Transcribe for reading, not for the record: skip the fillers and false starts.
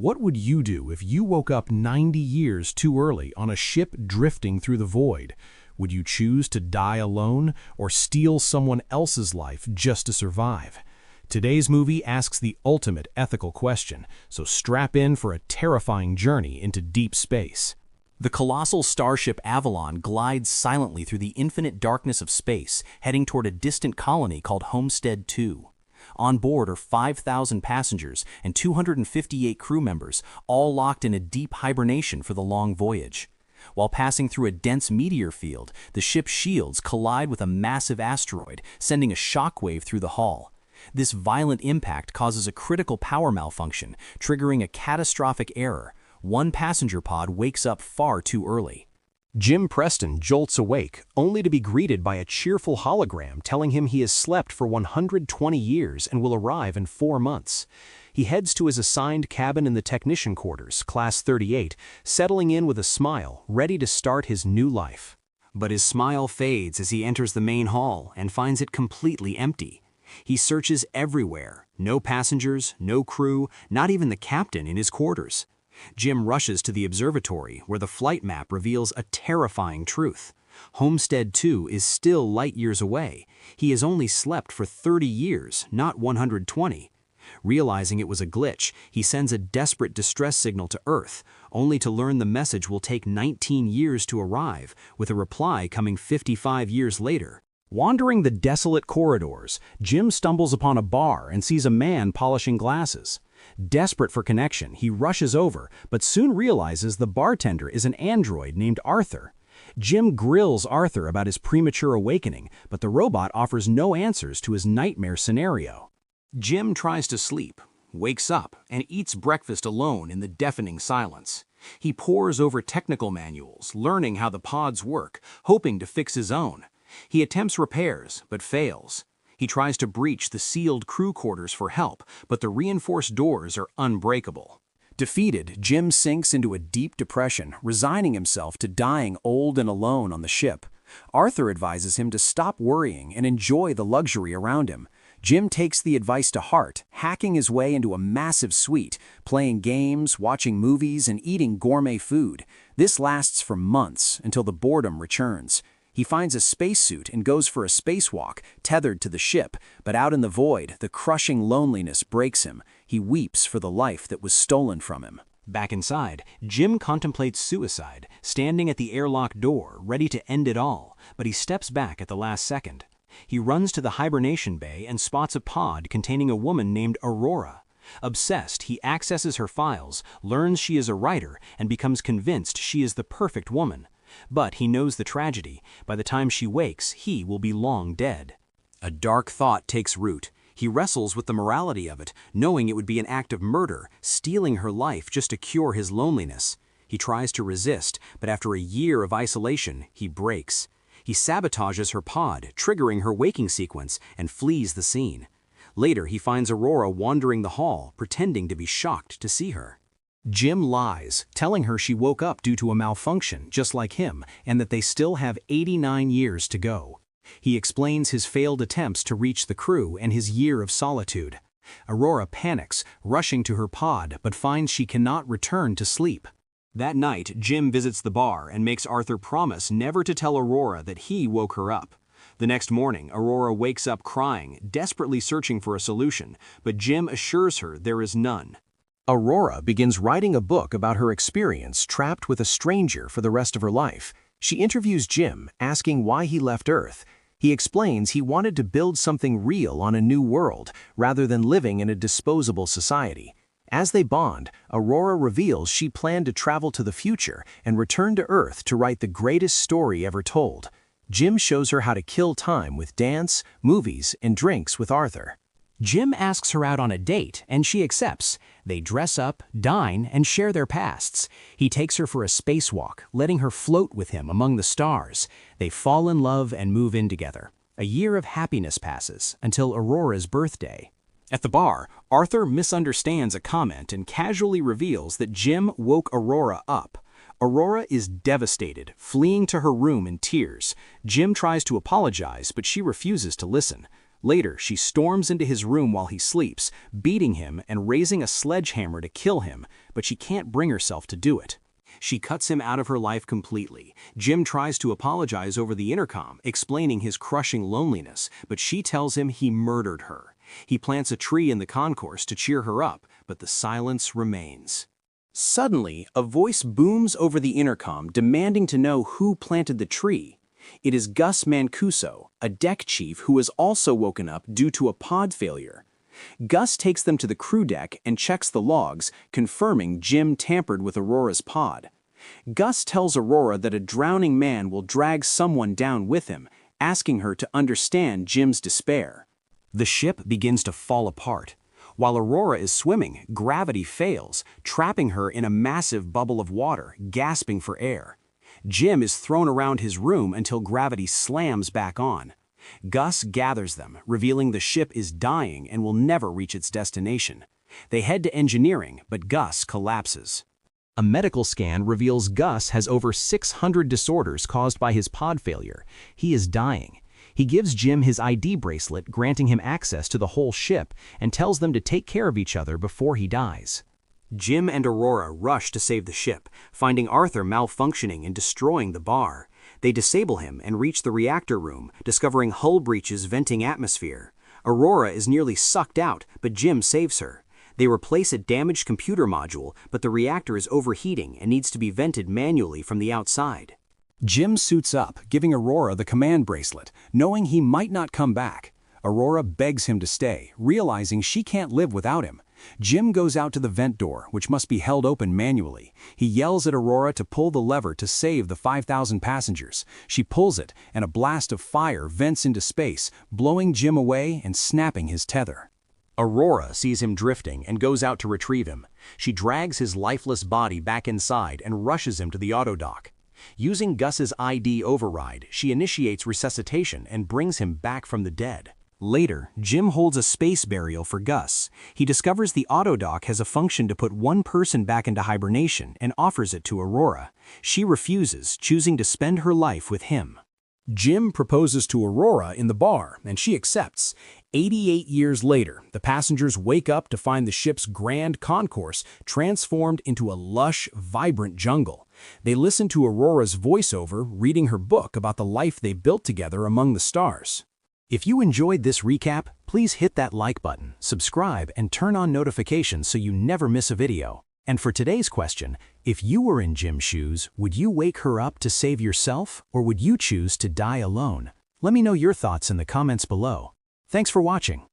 What would you do if you woke up 90 years too early on a ship drifting through the void? Would you choose to die alone or steal someone else's life just to survive? Today's movie asks the ultimate ethical question, so strap in for a terrifying journey into deep space. The colossal starship Avalon glides silently through the infinite darkness of space, heading toward a distant colony called Homestead 2. On board are 5,000 passengers and 258 crew members, all locked in a deep hibernation for the long voyage. While passing through a dense meteor field, the ship's shields collide with a massive asteroid, sending a shockwave through the hull. This violent impact causes a critical power malfunction, triggering a catastrophic error. One passenger pod wakes up far too early. Jim Preston jolts awake, only to be greeted by a cheerful hologram telling him he has slept for 120 years and will arrive in 4 months. He heads to his assigned cabin in the technician quarters, Class 38, settling in with a smile, ready to start his new life. But his smile fades as he enters the main hall and finds it completely empty. He searches everywhere, no passengers, no crew, not even the captain in his quarters. Jim rushes to the observatory, where the flight map reveals a terrifying truth. Homestead 2 is still light years away. He has only slept for 30 years, not 120. Realizing it was a glitch, he sends a desperate distress signal to Earth, only to learn the message will take 19 years to arrive, with a reply coming 55 years later. Wandering the desolate corridors, Jim stumbles upon a bar and sees a man polishing glasses. Desperate for connection, he rushes over, but soon realizes the bartender is an android named Arthur. Jim grills Arthur about his premature awakening, but the robot offers no answers to his nightmare scenario. Jim tries to sleep, wakes up, and eats breakfast alone in the deafening silence. He pores over technical manuals, learning how the pods work, hoping to fix his own. He attempts repairs, but fails. He tries to breach the sealed crew quarters for help, but the reinforced doors are unbreakable. Defeated, Jim sinks into a deep depression, resigning himself to dying old and alone on the ship. Arthur advises him to stop worrying and enjoy the luxury around him. Jim takes the advice to heart, hacking his way into a massive suite, playing games, watching movies, and eating gourmet food. This lasts for months until the boredom returns. He finds a spacesuit and goes for a spacewalk, tethered to the ship, but out in the void, the crushing loneliness breaks him. He weeps for the life that was stolen from him. Back inside, Jim contemplates suicide, standing at the airlock door, ready to end it all, but he steps back at the last second. He runs to the hibernation bay and spots a pod containing a woman named Aurora. Obsessed, he accesses her files, learns she is a writer, and becomes convinced she is the perfect woman. But he knows the tragedy. By the time she wakes, he will be long dead. A dark thought takes root. He wrestles with the morality of it, knowing it would be an act of murder, stealing her life just to cure his loneliness. He tries to resist, but after a year of isolation, he breaks. He sabotages her pod, triggering her waking sequence, and flees the scene. Later, he finds Aurora wandering the hall, pretending to be shocked to see her. Jim lies, telling her she woke up due to a malfunction, just like him, and that they still have 89 years to go. He explains his failed attempts to reach the crew and his year of solitude. Aurora panics, rushing to her pod, but finds she cannot return to sleep. That night, Jim visits the bar and makes Arthur promise never to tell Aurora that he woke her up. The next morning, Aurora wakes up crying, desperately searching for a solution, but Jim assures her there is none. Aurora begins writing a book about her experience trapped with a stranger for the rest of her life. She interviews Jim, asking why he left Earth. He explains he wanted to build something real on a new world, rather than living in a disposable society. As they bond, Aurora reveals she planned to travel to the future and return to Earth to write the greatest story ever told. Jim shows her how to kill time with dance, movies, and drinks with Arthur. Jim asks her out on a date, and she accepts. They dress up, dine, and share their pasts. He takes her for a spacewalk, letting her float with him among the stars. They fall in love and move in together. A year of happiness passes, until Aurora's birthday. At the bar, Arthur misunderstands a comment and casually reveals that Jim woke Aurora up. Aurora is devastated, fleeing to her room in tears. Jim tries to apologize, but she refuses to listen. Later, she storms into his room while he sleeps, beating him and raising a sledgehammer to kill him, but she can't bring herself to do it. She cuts him out of her life completely. Jim tries to apologize over the intercom, explaining his crushing loneliness, but she tells him he murdered her. He plants a tree in the concourse to cheer her up, but the silence remains. Suddenly, a voice booms over the intercom demanding to know who planted the tree. It is Gus Mancuso, a deck chief who has also woken up due to a pod failure. Gus takes them to the crew deck and checks the logs, confirming Jim tampered with Aurora's pod. Gus tells Aurora that a drowning man will drag someone down with him, asking her to understand Jim's despair. The ship begins to fall apart. While Aurora is swimming, gravity fails, trapping her in a massive bubble of water, gasping for air. Jim is thrown around his room until gravity slams back on. Gus gathers them, revealing the ship is dying and will never reach its destination. They head to engineering, but Gus collapses. A medical scan reveals Gus has over 600 disorders caused by his pod failure. He is dying. He gives Jim his ID bracelet, granting him access to the whole ship, and tells them to take care of each other before he dies. Jim and Aurora rush to save the ship, finding Arthur malfunctioning and destroying the bar. They disable him and reach the reactor room, discovering hull breaches venting atmosphere. Aurora is nearly sucked out, but Jim saves her. They replace a damaged computer module, but the reactor is overheating and needs to be vented manually from the outside. Jim suits up, giving Aurora the command bracelet, knowing he might not come back. Aurora begs him to stay, realizing she can't live without him. Jim goes out to the vent door, which must be held open manually. He yells at Aurora to pull the lever to save the 5,000 passengers. She pulls it, and a blast of fire vents into space, blowing Jim away and snapping his tether. Aurora sees him drifting and goes out to retrieve him. She drags his lifeless body back inside and rushes him to the autodock. Using Gus's ID override, she initiates resuscitation and brings him back from the dead. Later, Jim holds a space burial for Gus. He discovers the autodock has a function to put one person back into hibernation and offers it to Aurora. She refuses, choosing to spend her life with him. Jim proposes to Aurora in the bar, and she accepts. 88 years later, the passengers wake up to find the ship's grand concourse transformed into a lush, vibrant jungle. They listen to Aurora's voiceover, reading her book about the life they built together among the stars. If you enjoyed this recap, please hit that like button, subscribe, and turn on notifications so you never miss a video. And for today's question, if you were in Jim's shoes, would you wake her up to save yourself, or would you choose to die alone? Let me know your thoughts in the comments below. Thanks for watching.